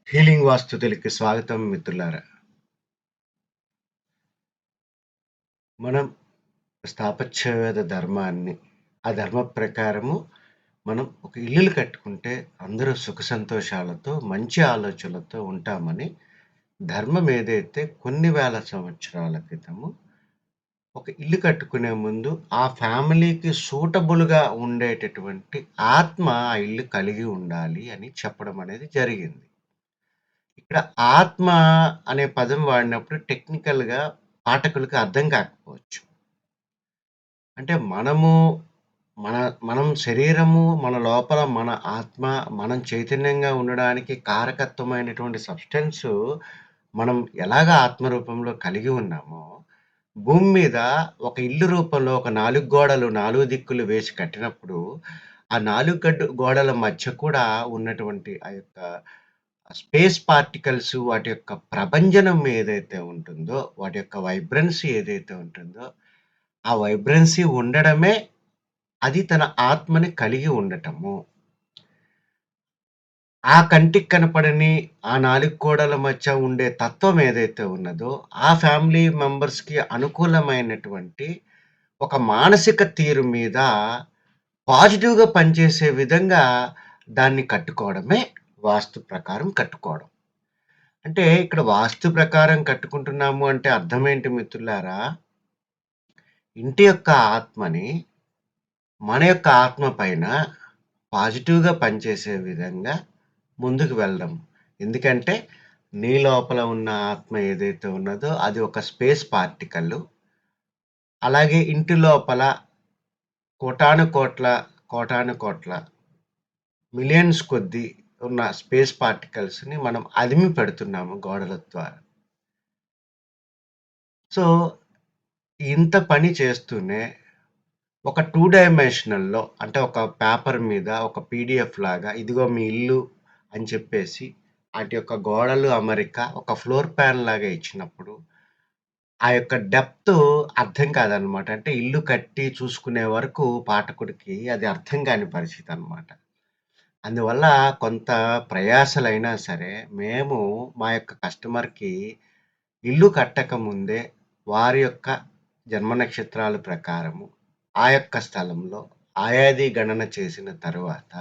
Healing వాస్తుతులకి స్వాగతం మిత్రులారా. మనం స్థాపత్యవేద ధర్మాన్ని, ఆ ధర్మ ప్రకారము మనం ఒక ఇల్లులు కట్టుకుంటే అందరూ సుఖ సంతోషాలతో, మంచి ఆలోచనలతో ఉంటామని ధర్మం ఏదైతే కొన్ని వేల సంవత్సరాల క్రితము ఒక ఇల్లు కట్టుకునే ముందు ఆ ఫ్యామిలీకి సూటబుల్‌గా ఉండేటటువంటి ఆత్మ ఆ ఇల్లు కలిగి ఉండాలి అని చెప్పడం అనేది జరిగింది. ఇక్కడ ఆత్మ అనే పదం వాడినప్పుడు టెక్నికల్‌గా పాఠకులకు అర్థం కాకపోవచ్చు. అంటే మన మనం శరీరము, మన లోపల మన ఆత్మ, మనం చైతన్యంగా ఉండడానికి కారకత్వమైనటువంటి సబ్‌స్టెన్సు మనం ఎలాగా ఆత్మ రూపంలో కలిగి ఉన్నామో, భూమి మీద ఒక ఇల్లు రూపంలో ఒక 4 గోడలు 4 దిక్కులు వేసి కట్టినప్పుడు, ఆ 4 గోడల మధ్య కూడా ఉన్నటువంటి ఆ యొక్క స్పేస్ పార్టికల్స్ వాటి యొక్క ప్రభంజనం ఏదైతే ఉంటుందో, వాటి యొక్క వైబ్రెన్సీ ఏదైతే ఉంటుందో, ఆ వైబ్రెన్సీ ఉండడమే అది తన ఆత్మని కలిగి ఉండటము. ఆ కంటికి కనపడని ఆ 4 గోడల మధ్య ఉండే తత్వం ఏదైతే ఉన్నదో, ఆ ఫ్యామిలీ మెంబర్స్‌కి అనుకూలమైనటువంటి ఒక మానసిక తీరు మీద పాజిటివ్‌గా పనిచేసే విధంగా దాన్ని కట్టుకోవడమే వాస్తు ప్రకారం కట్టుకోవడం. అంటే ఇక్కడ వాస్తు ప్రకారం కట్టుకుంటున్నాము అంటే అర్థమేంటి మిత్రులారా? ఇంటి యొక్క ఆత్మని మన యొక్క ఆత్మ పైన పాజిటివ్‌గా పనిచేసే విధంగా ముందుకు వెళ్దాం. ఎందుకంటే నీ లోపల ఉన్న ఆత్మ ఏదైతే ఉన్నదో అది ఒక స్పేస్ పార్టికల్లు. అలాగే ఇంటి లోపల కోటానుకోట్ల, కోటానుకోట్ల, మిలియన్స్ కొద్దీ ఉన్న స్పేస్ పార్టికల్స్‌ని మనం అదిమి పెడుతున్నాము గోడల ద్వారా. సో, ఇంత పని చేస్తూనే ఒక 2 డైమెన్షనల్‌లో అంటే ఒక పేపర్ మీద ఒక పీడీఎఫ్ లాగా ఇదిగో మీ ఇల్లు అని చెప్పేసి ఆటి యొక్క గోడలు అమరిక ఒక ఫ్లోర్ ప్లాన్ లాగా ఇచ్చినప్పుడు, ఆ యొక్క డెప్త్ అర్థం కాదనమాట. అంటే ఇల్లు కట్టి చూసుకునే వరకు పాఠకుడికి అది అర్థం కాని పరిస్థితనమాట. అందువల్ల కొంత ప్రయాసలైనా సరే మేము మా యొక్క కస్టమర్‌కి ఇల్లు కట్టక ముందే వారి యొక్క జన్మ నక్షత్రాల ప్రకారము ఆ యొక్క స్థలంలో ఆయాది గణన చేసిన తరువాత,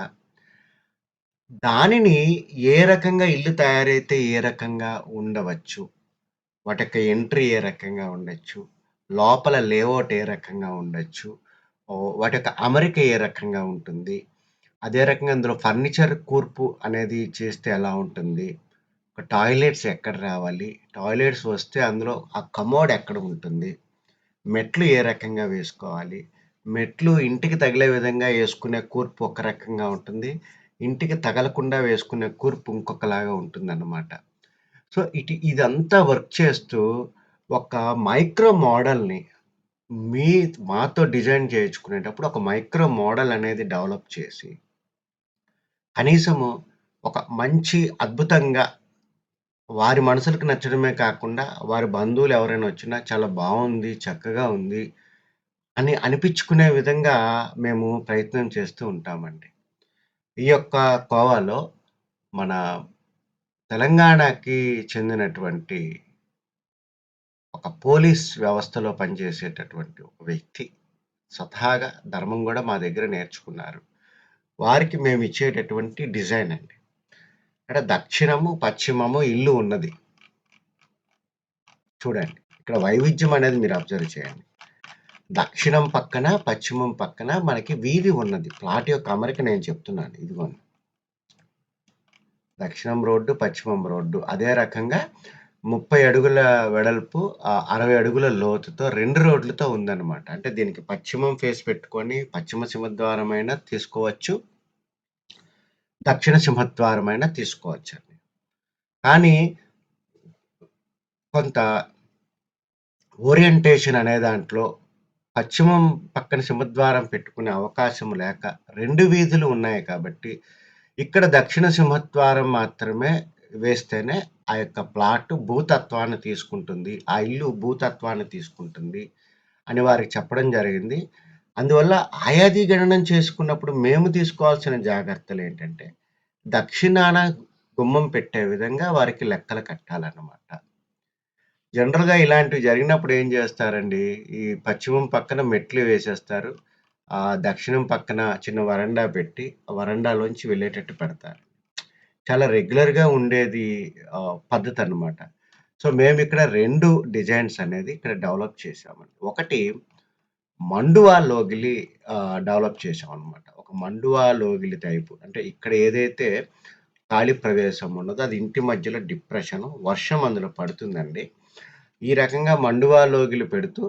దానిని ఏ రకంగా ఇల్లు తయారైతే ఏ రకంగా ఉండవచ్చు, వాటి యొక్క ఎంట్రీ ఏ రకంగా ఉండొచ్చు, లోపల లేఅవుట్ ఏ రకంగా ఉండొచ్చు, వాటి యొక్క అమరిక ఏ రకంగా ఉంటుంది, అదే రకంగా అందులో ఫర్నిచర్ కూర్పు అనేది చేస్తే ఎలా ఉంటుంది, ఒక టాయిలెట్స్ ఎక్కడ రావాలి, టాయిలెట్స్ వస్తే అందులో ఆ కమోడ్ ఎక్కడ ఉంటుంది, మెట్లు ఏ రకంగా వేసుకోవాలి? మెట్లు ఇంటికి తగిలే విధంగా యేసుకునే కూర్పు ఒక రకంగా ఉంటుంది. ఇంటికి తగలకుండా వేసుకునే కూర్పు ఇంకొకలాగా ఉంటుందన్నమాట. సో, ఇదంతా వర్క్ చేస్తూ ఒక మైక్రో మోడల్‌ని మీ మాతో డిజైన్ చేయించుకునేటప్పుడు ఒక మైక్రో మోడల్ అనేది డెవలప్ చేసి, కనీసము ఒక మంచి అద్భుతంగా వారి మనసులకు నచ్చడమే కాకుండా, వారి బంధువులు ఎవరైనా వచ్చినా చాలా బావుంది, చక్కగా ఉంది అని అనిపిచ్చుకునే విధంగా మేము ప్రయత్నం చేస్తూ ఉంటామండి. ఈ యొక్క కోవాలో మన తెలంగాణకి చెందినటువంటి ఒక పోలీస్ వ్యవస్థలో పనిచేసేటటువంటి ఒక వ్యక్తి స్వతహాగా ధర్మం గూడా మా దగ్గర నేర్చుకున్నారు. వారికి మేమిచ్చేటటువంటి డిజైన్ అండి. అంటే దక్షిణము, పశ్చిమము ఇల్లు ఉన్నది. చూడండి. ఇక్కడ వైవిధ్యం అనేది మీరు అబ్జర్వ్ చేయండి. దక్షిణం పక్కన, పశ్చిమం పక్కన మనకి వీధి ఉన్నది. ప్లాట్ యొక్క అమరిక నేను చెప్తున్నాను. ఇదిగోండి. దక్షిణం రోడ్డు, పశ్చిమం రోడ్డు. అదే రకంగా 30 అడుగుల వెడల్పు, 60 అడుగుల లోతుతో 2 రోడ్లతో ఉందన్నమాట. అంటే దీనికి పశ్చిమం ఫేస్ పెట్టుకొని పశ్చిమ సింహద్వారమైనా తీసుకోవచ్చు. దక్షిణ సింహద్వారమైనా తీసుకోవచ్చండి. కానీ కొంత ఓరియంటేషన్ అనే దాంట్లో పశ్చిమం పక్కన సింహద్వారం పెట్టుకునే అవకాశం లేక 2 వీధులు ఉన్నాయి కాబట్టి, ఇక్కడ దక్షిణ సింహద్వారం మాత్రమే వేస్తేనే ఆ యొక్క ప్లాట్ భూతత్వాన్ని తీసుకుంటుంది. ఆ ఇల్లు భూతత్వాన్ని తీసుకుంటుంది అని వారికి చెప్పడం జరిగింది. అందువల్ల ఆయాది గణనం చేసుకున్నప్పుడు మేము తీసుకోవాల్సిన జాగ్రత్తలేంటంటే, దక్షిణాన గుమ్మం పెట్టే విధంగా వారికి లెక్కలు కట్టాలన్నమాట. జనరల్‌గా ఇలాంటివి జరిగినప్పుడు ఏం జేస్తారండి, ఈ పశ్చిమం పక్కన మెట్లు వేసేస్తారు. దక్షిణం పక్కన చిన్న వరండా పెట్టి, ఆ వరండాలోంచి వెళ్ళేటట్టు పెడతారు. చాలా రెగ్యులర్‌గా ఉండేది పద్ధతనమాట. సో, మేమిక్కడ 2 డిజైన్స్ అనేది ఇక్కడ డెవలప్ చేశామండి. ఒకటి మండువా లోగిలి డెవలప్ చేశామనమాట. ఒక మండువా లోగిలి టైపు. అంటే ఇక్కడ ఏదైతే ఖాళీ ప్రదేశం ఉన్నదో అది ఇంటి మధ్యలో డిప్రెషను. వర్షం అందులో పడుతుందండి. ఈ రకంగా మండువా లోగిలి పెడుతూ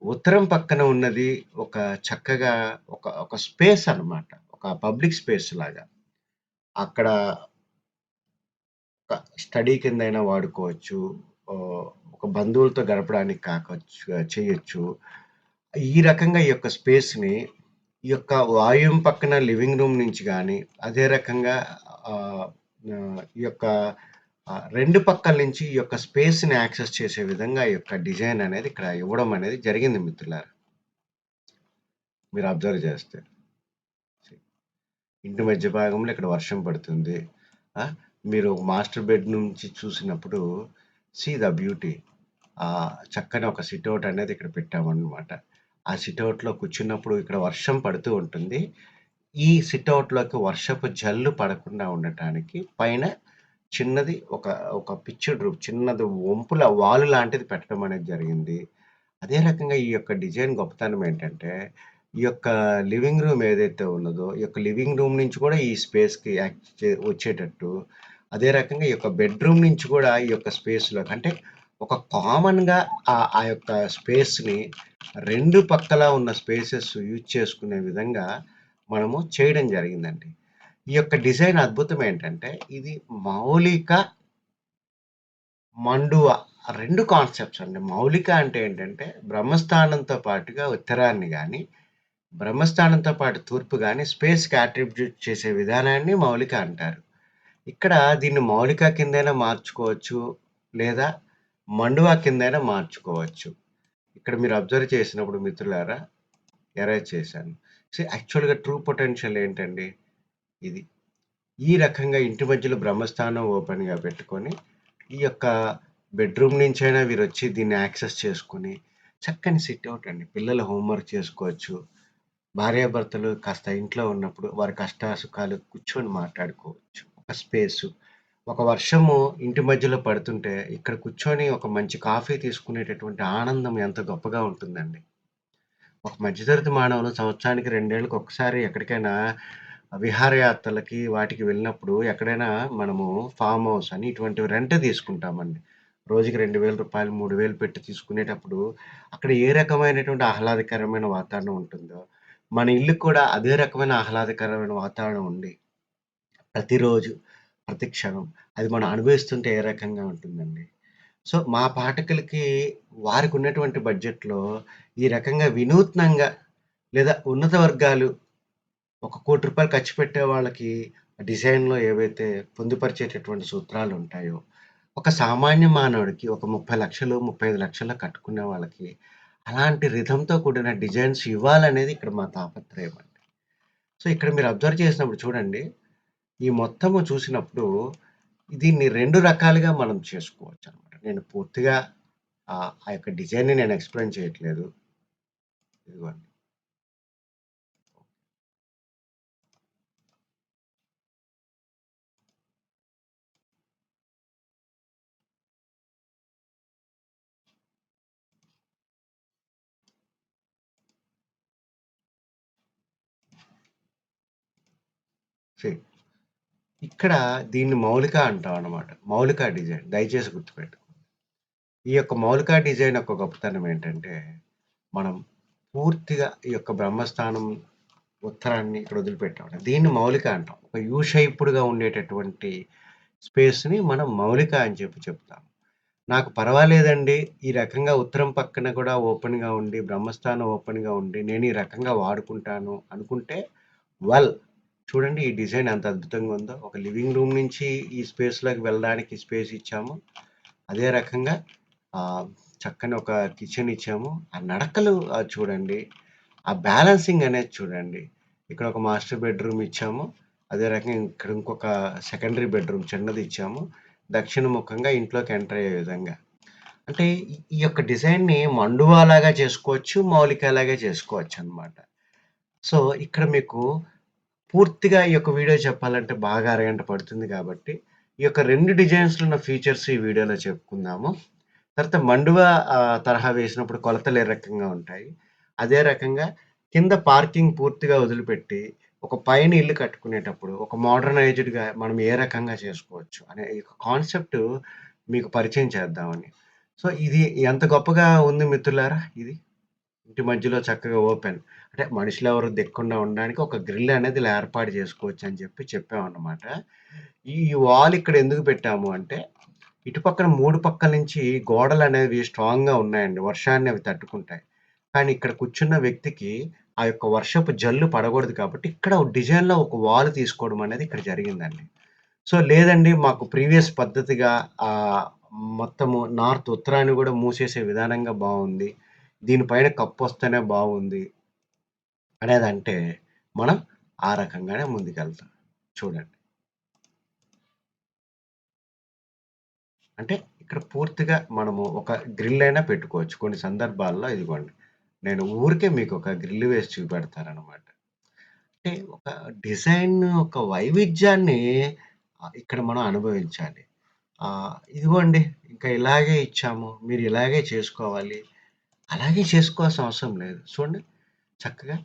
ఉత్తరం పక్కన ఉన్నది ఒక చక్కగా ఒక స్పేస్ అనమాట. ఒక పబ్లిక్ స్పేస్ లాగా. అక్కడ ఒక స్టడీ కిందైనా వాడుకోవచ్చు. ఒక బంధువులతో గడపడానికి చేయొచ్చు. ఈ రకంగా ఈ యొక్క స్పేస్‌ని ఈ యొక్క వాయువ్యం పక్కన లివింగ్ రూమ్ నుంచి గాని, అదే రకంగా ఆహ్, ఈ యొక్క 2 పక్కల నుంచి ఈ యొక్క స్పేస్‌ని యాక్సెస్ చేసే విధంగా ఈ యొక్క డిజైన్ అనేది ఇక్కడ ఇవ్వడం అనేది జరిగింది మిత్రులారా. మీరు అబ్జర్వ్ చేస్తే. ఇంటి మధ్య భాగంలో ఇక్కడ వర్షం పడుతుంది. ఆ! మీరు మాస్టర్ బెడ్ నుంచి చూసినప్పుడు ద బ్యూటీ. చక్కని ఒక సిట్ఔట్ అనేది ఇక్కడ పెట్టామన్నమాట. ఆ సిట్ఔట్‌లో కూర్చున్నప్పుడు ఇక్కడ వర్షం పడుతూ ఉంటుంది. ఈ సిట్ఔట్‌లోకి వర్షపు జల్లు పడకుండా ఉండటానికి పైన చిన్నది ఒక పిచ్చుడ్ రూఫ్ చిన్నది వంపుల వాలు లాంటిది పెట్టడం అనేది జరిగింది. అదే రకంగా ఈ యొక్క డిజైన్ గొప్పతనం ఏంటంటే, ఈ యొక్క లివింగ్ రూమ్ ఏదైతే ఉన్నదో, ఈ యొక్క లివింగ్ రూమ్ నుంచి కూడా ఈ స్పేస్‌కి వచ్చేటట్టు, అదే రకంగా ఈ యొక్క బెడ్‌రూమ్ నుంచి కూడా ఈ యొక్క స్పేస్‌లోకి అంటే ఒక కామన్‌గా ఆ యొక్క స్పేస్‌ని 2 పక్కలా ఉన్న స్పేసెస్ యూజ్ చేసుకునే విధంగా మనము చేయడం జరిగిందండి. ఈ యొక్క డిజైన్ అద్భుతం ఏంటంటే, ఇది మౌలిక మండువ 2 కాన్సెప్ట్స్ అండి. మౌలిక అంటే ఏంటంటే, బ్రహ్మస్థానంతో పాటుగా ఉత్తరాన్ని గాని, బ్రహ్మస్థానంతో పాటు తూర్పు గాని స్పేస్‌కి అట్రిబ్యూట్ చేసే విధానాన్ని మౌలిక అంటారు. ఇక్కడ దీన్ని మౌలిక కిందైనా మార్చుకోవచ్చు. లేదా మండువా కిందైనా మార్చుకోవచ్చు. ఇక్కడ మీరు అబ్జర్వ్ చేసినప్పుడు మిత్రులారా ఎరేజ్ చేశాను. యాక్చువల్‌గా ట్రూ పొటెన్షియల్ ఏంటండి? ఇది. ఈ రకంగా ఇంటి మధ్యలో బ్రహ్మస్థానం ఓపెన్‌గా పెట్టుకొని, ఈ యొక్క బెడ్‌రూమ్ నుంచైనా వీరొచ్చి దీన్ని యాక్సెస్ చేసుకొని, చక్కని సిట్‌ఔట్ అండి. పిల్లలు హోంవర్క్ చేసుకోవచ్చు. భార్యాభర్తలు కాస్త ఇంట్లో ఉన్నప్పుడు వారి కష్ట సుఖాలు కూర్చొని మాట్లాడుకోవచ్చు. ఒక స్పేసు. ఒక వర్షము ఇంటి మధ్యలో పడుతుంటే, ఇక్కడ కూర్చొని ఒక మంచి కాఫీ తీసుకునేటటువంటి ఆనందం ఎంత గొప్పగా ఉంటుందండి. ఒక మధ్యతరగతి మానవులు సంవత్సరానికి 2 ఏళ్లకు ఒక్కసారి ఎక్కడికైనా విహారయాత్రలకి వాటికి వెళ్ళినప్పుడు ఎక్కడైనా మనము ఫార్మ్ హౌస్ అని ఇటువంటివి రెంట్ తీసుకుంటామండి. రోజుకి రూ. 2000, 3000 పెట్టి తీసుకునేటప్పుడు అక్కడ ఏ రకమైనటువంటి ఆహ్లాదకరమైన వాతావరణం ఉంటుందో, మన ఇల్లుకి కూడా అదే రకమైన ఆహ్లాదకరమైన వాతావరణం ఉండి, ప్రతిరోజు, ప్రతి క్షణం అది మనం అనుభవిస్తుంటే ఏ రకంగా ఉంటుందండి. సో, మా పాఠకులకి వారికున్నటువంటి బడ్జెట్‌లో ఈ రకంగా వినూత్నంగా లేదా ఉన్నత వర్గాలు ఒక రూ. 1,00,00,000 ఖర్చు పెట్టే వాళ్ళకి డిజైన్‌లో ఏవైతే పొందుపరిచేటటువంటి సూత్రాలుంటాయో, ఒక సామాన్య మానవుడికి ఒక 30,00,000, 35,00,000 కట్టుకునే వాళ్ళకి అలాంటి రిథమ్‌తో కూడిన డిజైన్స్ ఇవ్వాలనేది ఇక్కడ మా తాపత్రయం అండి. సో, ఇక్కడ మీరు అబ్జర్వ్ చేసినప్పుడు చూడండి, ఈ మొత్తము చూసినప్పుడు దీన్ని 2 రకాలుగా మనం చేసుకోవచ్చనమాట. నేను పూర్తిగా ఆ యొక్క డిజైన్‌ని నేను ఎక్స్‌ప్లెయిన్ చేయట్లేదు. ఇదిగోండి. సీ ఇక్కడ దీన్ని మౌలిక అంటామనమాట. మౌలిక డిజైన్. దయచేసి గుర్తుపెట్టుకోండి. ఈ యొక్క మౌలిక డిజైన్ యొక్క గొప్పతనం ఏంటంటే, మనం పూర్తిగా ఈ యొక్క బ్రహ్మస్థానం ఉత్తరాన్ని ఇక్కడ వదిలిపెట్టామండి. దీన్ని మౌలిక అంటాం. ఒక యూ షేప్డ్‌గా ఉండేటటువంటి స్పేస్‌ని మనం మౌలిక అని చెప్తాం. నాకు పర్వాలేదండి. ఈ రకంగా ఉత్తరం పక్కన కూడా ఓపెన్‌గా ఉండి, బ్రహ్మస్థానం ఓపెన్‌గా ఉండి, నేను ఈ రకంగా వాడుకుంటాను అనుకుంటే వెల్ చూడండి ఈ డిజైన్ ఎంత అద్భుతంగా ఉందో. ఒక లివింగ్ రూమ్ నుంచి ఈ స్పేస్‌లోకి వెళ్ళడానికి స్పేస్ ఇచ్చాము. అదే రకంగా ఆహ్, చక్కని ఒక కిచెన్ ఇచ్చాము. ఆ నడకలు చూడండి. ఆ బ్యాలెన్సింగ్ అనేది చూడండి. ఇక్కడ ఒక మాస్టర్ బెడ్‌రూమ్ ఇచ్చాము. అదే రకంగా ఇక్కడ ఇంకొక సెకండరీ బెడ్‌రూమ్ చిన్నది ఇచ్చాము. దక్షిణముఖంగా ఇంట్లోకి ఎంటర్ అయ్యే విధంగా. అంటే ఈ యొక్క డిజైన్‌ని మండువాలాగా చేసుకోవచ్చు, మౌలికలాగా చేసుకోవచ్చనమాట. సో, ఇక్కడ మీకు పూర్తిగా ఈ యొక్క వీడియో చెప్పాలంటే బాగా అరగంట పడుతుంది కాబట్టి, ఈ యొక్క 2 డిజైన్స్‌లో ఉన్న ఫీచర్స్ ఈ వీడియోలో చెప్పుకుందాము. తర్వాత మండువా తరహా వేసినప్పుడు కొలతలు ఏ రకంగా ఉంటాయి. అదే రకంగా కింద పార్కింగ్ పూర్తిగా వదిలిపెట్టి, ఒక పైన ఇల్లు కట్టుకునేటప్పుడు ఒక మోడర్నైజ్డ్‌గా మనం ఏ రకంగా చేసుకోవచ్చు అనే ఈ కాన్సెప్ట్ మీకు పరిచయం చేద్దామని. సో, ఇది ఎంత గొప్పగా ఉంది మిత్రులారా ఇది. ఇంటి మధ్యలో చక్కగా ఓపెన్. అంటే మనుషులెవరు దిక్కకుండా ఉండడానికి ఒక గ్రిల్ అనేది ఇలా ఏర్పాటు చేసుకోవచ్చని చెప్పామన్నమాట. ఈ వాల్ ఇక్కడ ఎందుకు పెట్టాము అంటే, ఇటు పక్కన 3 పక్కల నుంచి గోడలనేవి స్ట్రాంగ్‌గా ఉన్నాయండి. వర్షాన్ని అవి తట్టుకుంటాయి. కానీ ఇక్కడ కూర్చున్న వ్యక్తికి ఆ యొక్క వర్షపు జల్లు పడకూడదు కాబట్టి, ఇక్కడ డిజైన్‌లో ఒక వాల్ తీసుకోవడం అనేది ఇక్కడ జరిగిందండి. సో, లేదండి మాకు ప్రీవియస్ పద్ధతిగా ఆహ్, మొత్తము నార్త్ ఉత్తరాన్ని గూడా మూసేసే విధానంగా బావుంది. దీనిపైన కప్పొస్తేనే బావుంది అనేదంటే, మనం ఆ రకంగానే ముందుకెళ్తాం. చూడండి. అంటే ఇక్కడ పూర్తిగా మనము ఒక గ్రిల్ అయినా పెట్టుకోవచ్చు. కొన్ని సందర్భాల్లో ఇదిగోండి. నేను ఊరికే మీకొక గ్రిల్ వేసి చూపెడతాననమాట. అంటే ఒక డిజైన్ ఒక వైవిధ్యాన్ని ఇక్కడ మనం అనుభవించాలి. ఇదిగోండి ఇంకా ఇలాగే ఇచ్చాము. మీరు ఇలాగే చేసుకోవాలి. అలాగే చేసుకోవాల్సిన అవసరం లేదు. చూడండి చక్కగా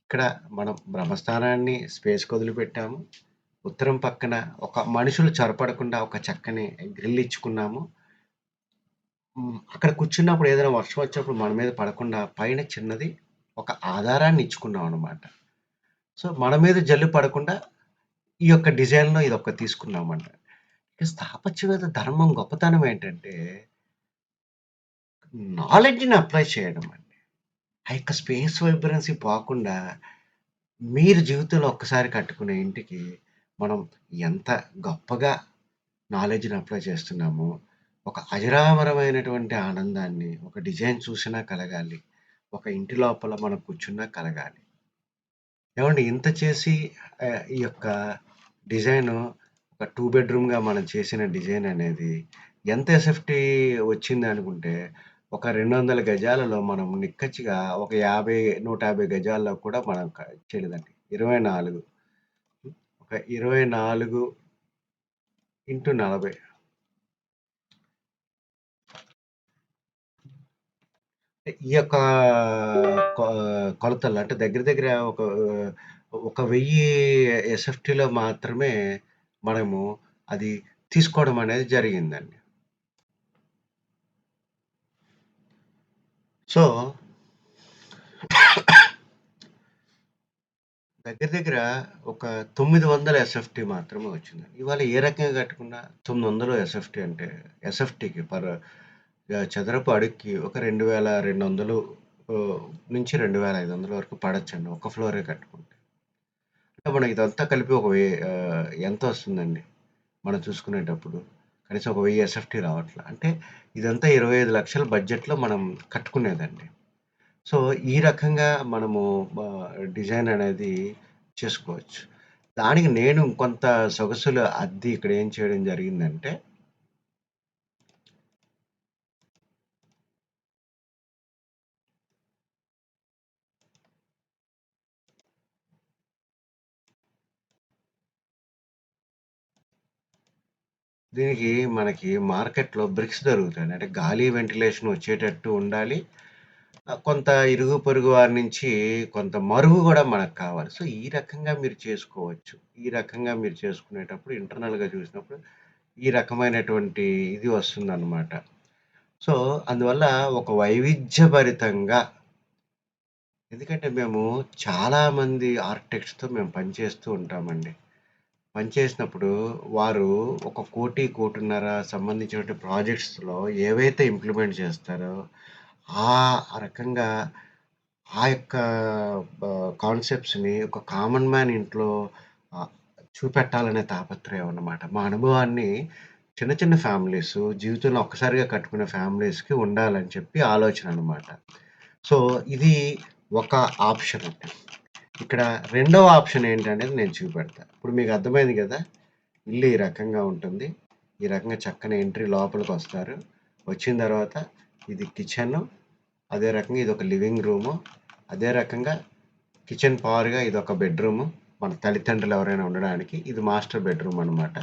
ఇక్కడ మనం బ్రహ్మస్థానాన్ని స్పేస్‌కి వదిలిపెట్టాము. ఉత్తరం పక్కన ఒక మనుషులు చొరపడకుండా ఒక చక్కని గ్రిల్ ఇచ్చుకున్నాము. అక్కడ కూర్చున్నప్పుడు ఏదైనా వర్షం వచ్చినప్పుడు మన మీద పడకుండా పైన చిన్నది ఒక ఆధారాన్ని ఇచ్చుకున్నామనమాట. సో, మన మీద జల్లు పడకుండా ఈ యొక్క డిజైన్‌లో ఇదొకటి తీసుకున్నామంట. ఇక స్థాపత్యవేత్త ధర్మం గొప్పతనం ఏంటంటే, నాలెడ్జ్‌ని అప్లై చేయడం అండి. ఆ యొక్క స్పేస్ వైబ్రెన్సీ పోకుండా మీరు జీవితంలో ఒక్కసారి కట్టుకునే ఇంటికి మనం ఎంత గొప్పగా నాలెడ్జ్‌ని అప్లై చేస్తున్నామో, ఒక అజరామరమైనటువంటి ఆనందాన్ని ఒక డిజైన్ చూసినా కలగాలి. ఒక ఇంటి లోపల మనం కూర్చున్నా కలగాలి. ఏవండీ ఇంత చేసి ఈ యొక్క డిజైను ఒక 2 బెడ్‌రూమ్‌గా మనం చేసిన డిజైన్ అనేది ఎంత ఎస్ఎఫ్‌టీ వచ్చిందనుకుంటే, ఒక 200 గజాలలో మనం నిక్కచ్చిగా ఒక 50, 150 గజాల్లో కూడా మనం చేయలేదండి. 24 ఒక 24 ఇంటూ 40 ఈ యొక్క కొ కొలతలు అంటే దగ్గర దగ్గర ఒక 1000 ఎస్ఎఫ్‌టీలో మాత్రమే మనము అది తీసుకోవడం అనేది జరిగిందండి. సో, దగ్గర దగ్గర ఒక 900 ఎస్ఎఫ్‌టీ మాత్రమే వచ్చిందండి. ఇవాళ ఏ రకంగా కట్టుకున్నా 900 ఎస్ఎఫ్‌టీ అంటే ఎస్ఎఫ్‌టీకి చదరపు అడుగుకి ఒక 2200 నుంచి 2500 వరకు పడొచ్చండి. ఒక ఫ్లోరే కట్టుకుంటే. అంటే మనం ఇదంతా కలిపి ఎంతొస్తుందండి? మనం చూసుకునేటప్పుడు. కనీసం ఒక 1000 ఎస్ఎఫ్‌టీ రావట్ల. అంటే ఇదంతా 25,00,000 బడ్జెట్‌లో మనం కట్టుకునేదండి. సో, ఈ రకంగా మనము డిజైన్ అనేది చేసుకోవచ్చు. దానికి నేను కొంత సొగసులు అద్ది ఇక్కడ ఏం చేయడం జరిగిందంటే, దీనికి మనకి మార్కెట్‌లో బ్రిక్స్ దొరుకుతాయండి. అంటే గాలి వెంటిలేషన్ వచ్చేటట్టు ఉండాలి. కొంత ఇరుగు పొరుగు వారి నుంచి కొంత మరుగు గూడా మనకు కావాలి. సో, ఈ రకంగా మీరు చేసుకోవచ్చు. ఈ రకంగా మీరు చేసుకునేటప్పుడు ఇంటర్నల్‌గా చూసినప్పుడు ఈ రకమైనటువంటి ఇది వస్తుందనమాట. సో, అందువల్ల ఒక వైవిధ్యభరితంగా ఎందుకంటే మేము చాలామంది ఆర్కిటెక్ట్స్‌తో మేము పనిచేస్తూ ఉంటామండి. పనిచేసినప్పుడు వారు ఒక 1,00,00,000, 1,50,00,000 సంబంధించినటువంటి ప్రాజెక్ట్స్‌లో ఏవైతే ఇంప్లిమెంట్ చేస్తారో, ఆ రకంగా ఆ యొక్క కాన్సెప్ట్స్‌ని ఒక కామన్ మ్యాన్ ఇంట్లో ఆహ్, చూపెట్టాలనే తాపత్రయం అన్నమాట. మా అనుభవాన్ని చిన్న చిన్న ఫ్యామిలీసు జీవితంలో ఒక్కసారిగా కట్టుకునే ఫ్యామిలీస్‌కి ఉండాలని చెప్పి ఆలోచన అన్నమాట. సో, ఇది ఒక ఆప్షన్ అండి. ఇక్కడ రెండవ ఆప్షన్ ఏంటనేది నేను చూపెడతా. ఇప్పుడు మీకు అర్థమైంది కదా! ఇల్లు ఈ రకంగా ఉంటుంది. ఈ రకంగా చక్కని ఎంట్రీ లోపలికొస్తారు. వచ్చిన తర్వాత ఇది కిచెను. అదే రకంగా ఇదొక లివింగ్ రూము. అదే రకంగా కిచెన్ పవర్‌గా ఇదొక బెడ్‌రూము. మన తల్లిదండ్రులు ఎవరైనా ఉండడానికి. ఇది మాస్టర్ బెడ్‌రూమ్ అనమాట.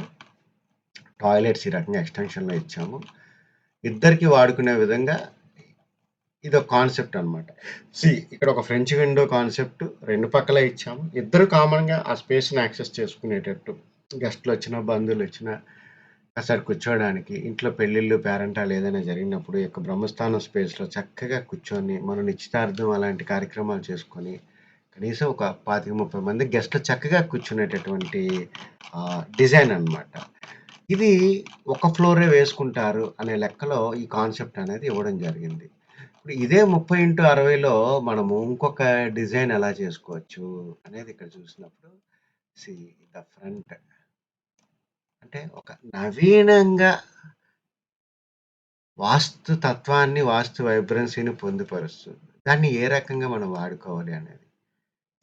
టాయిలెట్స్ ఈ రకంగా ఎక్స్‌టెన్షన్‌లో ఇచ్చాము. ఇద్దరికీ వాడుకునే విధంగా ఇదొక కాన్సెప్ట్ అనమాట. ఇక్కడ ఒక ఫ్రెంచ్ విండో కాన్సెప్ట్ 2 పక్కల ఇచ్చాము. ఇద్దరు కామన్‌గా ఆ స్పేస్‌ని యాక్సెస్ చేసుకునేటట్టు. గెస్ట్‌లొచ్చినా, బంధువులొచ్చినా కాసేపు కూర్చోవడానికి, ఇంట్లో పెళ్ళిళ్ళు, పేరంటాలు ఏదైనా జరిగినప్పుడు ఈ యొక్క బ్రహ్మస్థానం స్పేస్‌లో చక్కగా కూర్చొని, మనం నిశ్చితార్థం అలాంటి కార్యక్రమాలు చేసుకొని, కనీసం ఒక 25, 30 మంది గెస్ట్‌లు చక్కగా కూర్చునేటటువంటి డిజైన్ అనమాట. ఇది ఒక ఫ్లోరే వేసుకుంటారు అనే లెక్కలో ఈ కాన్సెప్ట్ అనేది ఇవ్వడం జరిగింది. ఇప్పుడు ఇదే 30x60లో మనము ఇంకొక డిజైన్ ఎలా చేసుకోవచ్చు అనేది ఇక్కడ చూసినప్పుడు సీ ద ఫ్రంట్ అంటే ఒక నవీనంగా వాస్తు తత్వాన్ని, వాస్తు వైబ్రన్సీని పొందుపరుస్తుంది. దాన్ని ఏ రకంగా మనం వాడుకోవాలి అనేది.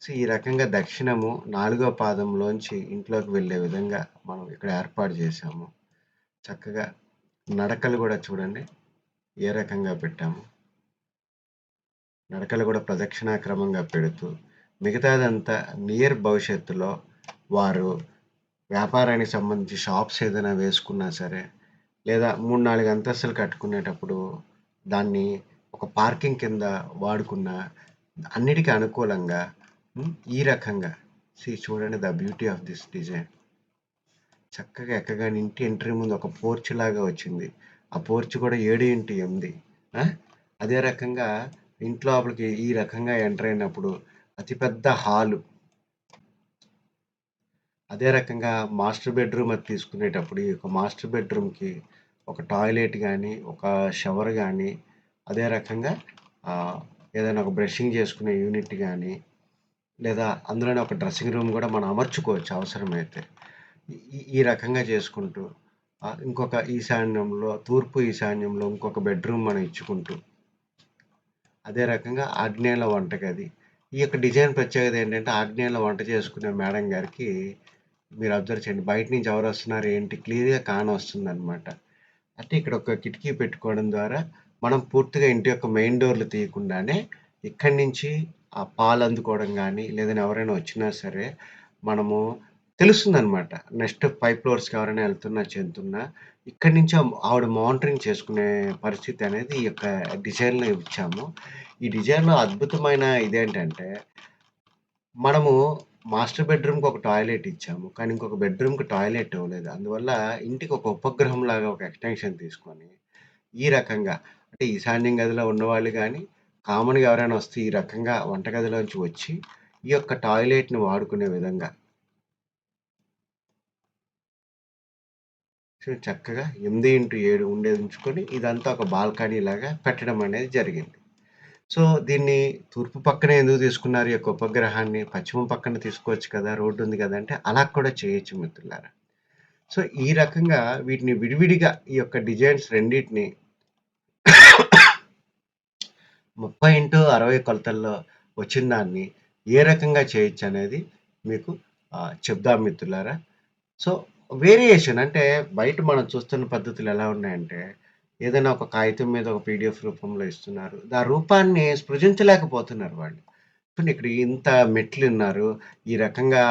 ఈ రకంగా దక్షిణము 4వ పాదంలోంచి ఇంట్లోకి వెళ్ళే విధంగా మనం ఇక్కడ ఏర్పాటు చేశాము. చక్కగా నడకలు కూడా చూడండి ఏ రకంగా పెట్టాము. నడకలు కూడా ప్రదక్షిణాక్రమంగా పెడుతూ, మిగతాదంతా నియర్ భవిష్యత్తులో వారు వ్యాపారానికి సంబంధించి షాప్స్ ఏదైనా వేసుకున్నా సరే, లేదా 3, 4 అంతస్తులు కట్టుకునేటప్పుడు దాన్ని ఒక పార్కింగ్ కింద వాడుకున్న అన్నిటికీ అనుకూలంగా ఈ రకంగా చూడండి the beauty of this design. చక్కగా ఎక్కగానే ఇంటి ఎంట్రీ ముందు ఒక పోర్చ్ లాగా వచ్చింది. ఆ పోర్చ్ కూడా 7x8. అదే రకంగా ఇంట్లోపలికి ఈ రకంగా ఎంటర్ అయినప్పుడు అతిపెద్ద హాలు. అదే రకంగా మాస్టర్ బెడ్రూమ్ అది తీసుకునేటప్పుడు ఈ యొక్క మాస్టర్ బెడ్రూమ్‌కి ఒక టాయిలెట్ గానీ, ఒక షవర్ గానీ, అదే రకంగా ఏదైనా ఒక బ్రషింగ్ చేసుకునే యూనిట్ గానీ, లేదా అందులోనే ఒక డ్రెస్సింగ్ రూమ్ గూడా మనం అమర్చుకోవచ్చు అవసరమైతే. ఈ రకంగా చేసుకుంటూ ఇంకొక ఈశాన్యంలో, తూర్పు ఈశాన్యంలో ఇంకొక బెడ్రూమ్ మనం ఇచ్చుకుంటూ, అదే రకంగా ఆగ్నేయంలో వంటగది. ఈ యొక్క డిజైన్ ప్రత్యేకత ఏంటంటే ఆగ్నేయంలో వంట చేసుకునే మేడం గారికి మీరు అబ్జర్వ్ చేయండి. బయట నుంచి ఎవరొస్తున్నారు ఏంటి క్లియర్‌గా కానొస్తుందనమాట. అంటే ఇక్కడ ఒక కిటికీ పెట్టుకోవడం ద్వారా మనం పూర్తిగా ఇంటి యొక్క మెయిన్ డోర్‌లు తీయకుండానే ఇక్కడి నుంచి ఆ పాలు అందుకోవడం గానీ, లేదంటే ఎవరైనా వచ్చినా సరే మనము తెలుస్తుందనమాట. నెక్స్ట్ 5 ఫ్లోర్స్‌కి ఎవరైనా ఎళ్తున్నా, చెందుతున్నా ఇక్కడి నుంచి ఆవిడ మానిటరింగ్ చేసుకునే పరిస్థితి అనేది ఈ యొక్క డిజైన్‌లో ఇచ్చాము. ఈ డిజైన్‌లో అద్భుతమైన ఇదేంటంటే మనము మాస్టర్ బెడ్‌రూమ్‌కి ఒక టాయిలెట్ ఇచ్చాము. కానీ ఇంకొక బెడ్‌రూమ్‌కి టాయిలెట్ ఇవ్వలేదు. అందువల్ల ఇంటికి ఒక ఉపగ్రహంలాగా ఒక ఎక్స్‌టెన్షన్ తీసుకొని, ఈ రకంగా అంటే ఈశాన్యం గదిలో ఉన్నవాళ్ళు గానీ, కామన్‌గా ఎవరైనా వస్తే ఈ రకంగా వంటగదిలోంచి వచ్చి, ఈ యొక్క టాయిలెట్‌ని వాడుకునే విధంగా చక్కగా 8x7 ఉండేది ఉంచుకొని, ఇదంతా ఒక బాల్కనీ లాగా పెట్టడం అనేది జరిగింది. దీన్ని తూర్పు పక్కనే ఎందుకు తీసుకున్నారు ఈ యొక్క ఉపగ్రహాన్ని? పశ్చిమం పక్కన తీసుకోవచ్చు కదా! రోడ్డు ఉంది కదా! అంటే అలా కూడా చేయొచ్చు మిత్రులారా. ఈ రకంగా వీటిని విడివిడిగా ఈ యొక్క డిజైన్స్ రెండిటిని 30x60 కొలతల్లో వచ్చిన దాన్ని ఏ రకంగా చేయొచ్చనేది మీకు చెప్దాం మిత్రులారా. సో, వేరియేషన్ అంటే బయట మనం చూస్తున్న పద్ధతులు ఎలా ఉన్నాయంటే, ఏదైనా ఒక కాగితం మీద ఒక పీడీఎఫ్ రూపంలో ఇస్తున్నారు. ఆ రూపాన్ని సృజించలేకపోతున్నారు వాళ్ళు. చూడండి ఇక్కడ ఇంత మెట్లున్నారు. ఈ రకంగా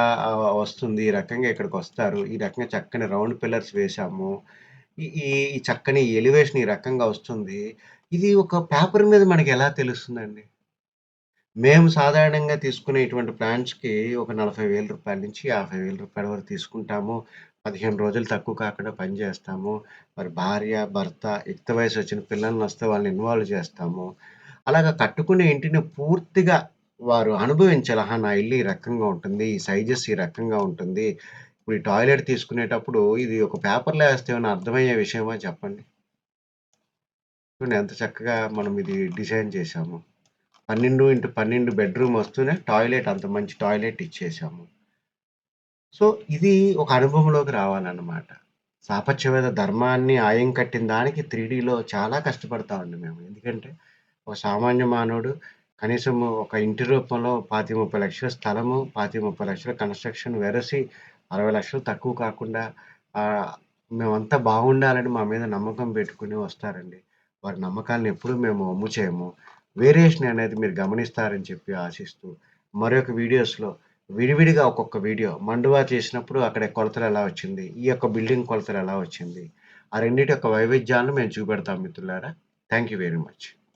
వస్తుంది. ఈ రకంగా ఇక్కడికొస్తారు. ఈ రకంగా చక్కని రౌండ్ పిల్లర్స్ వేశాము. ఈ ఈ ఈ చక్కని ఎలివేషన్ ఈ రకంగా వస్తుంది. ఇది ఒక పేపర్ మీద మనకెలా తెలుస్తుందండి? మేము సాధారణంగా తీసుకునే ఇటువంటి ప్లాన్స్‌కి ఒక రూ. 40,000 నుంచి రూ. 50,000 వరకు తీసుకుంటాము. 15 రోజులు తక్కువ కాకుండా పని చేస్తాము. మరి భార్య, భర్త, యుక్త వయసొచ్చిన పిల్లలనొస్తే వాళ్ళని ఇన్వాల్వ్ చేస్తాము. అలాగా కట్టుకునే ఇంటిని పూర్తిగా వారు అనుభవించాలి. ఆహా! నా ఇల్లు ఈ రకంగా ఉంటుంది. ఈ సైజెస్ ఈ రకంగా ఉంటుంది. ఇప్పుడు ఈ టాయిలెట్ తీసుకునేటప్పుడు ఇది ఒక పేపర్‌లో ఏస్తే ఏమన్నా అర్థమయ్యే విషయమా చెప్పండి? చూడండి ఎంత చక్కగా మనం ఇది డిజైన్ చేశాము. 12x12 బెడ్‌రూమ్ వస్తూనే టాయిలెట్ అంత మంచి టాయిలెట్ ఇచ్చేసాము. ఇది ఒక అనుభవంలోకి రావాలన్నమాట. సాపత్యవేద ధర్మాన్ని ఆయం కట్టిన దానికి 3Dలో చాలా కష్టపడతామండి మేము. ఎందుకంటే ఒక సామాన్య మానవుడు కనీసం ఒక ఇంటి రూపంలో 25, 30 లక్షల స్థలము, 25, 30 లక్షల కన్‌స్ట్రక్షన్ వెరసి 60 లక్షలు తక్కువ కాకుండా ఆహ్, మేమంతా బాగుండాలని మా మీద నమ్మకం పెట్టుకొని వస్తారండి. వారి నమ్మకాలను ఎప్పుడూ మేము వమ్ము చేయము. వేరియేషన్ అనేది మీరు గమనిస్తారని చెప్పి ఆశిస్తూ, మరొక వీడియోస్‌లో విడివిడిగా ఒక్కొక్క వీడియో మండువా చేసినప్పుడు అక్కడ కొలతలు ఎలా వచ్చింది? ఈ యొక్క బిల్డింగ్ కొలతలు ఎలా వచ్చింది? ఆ రెండిటి యొక్క వైవిధ్యాలను మేము చూపెడతాం మిత్రులారా. Thank you very much.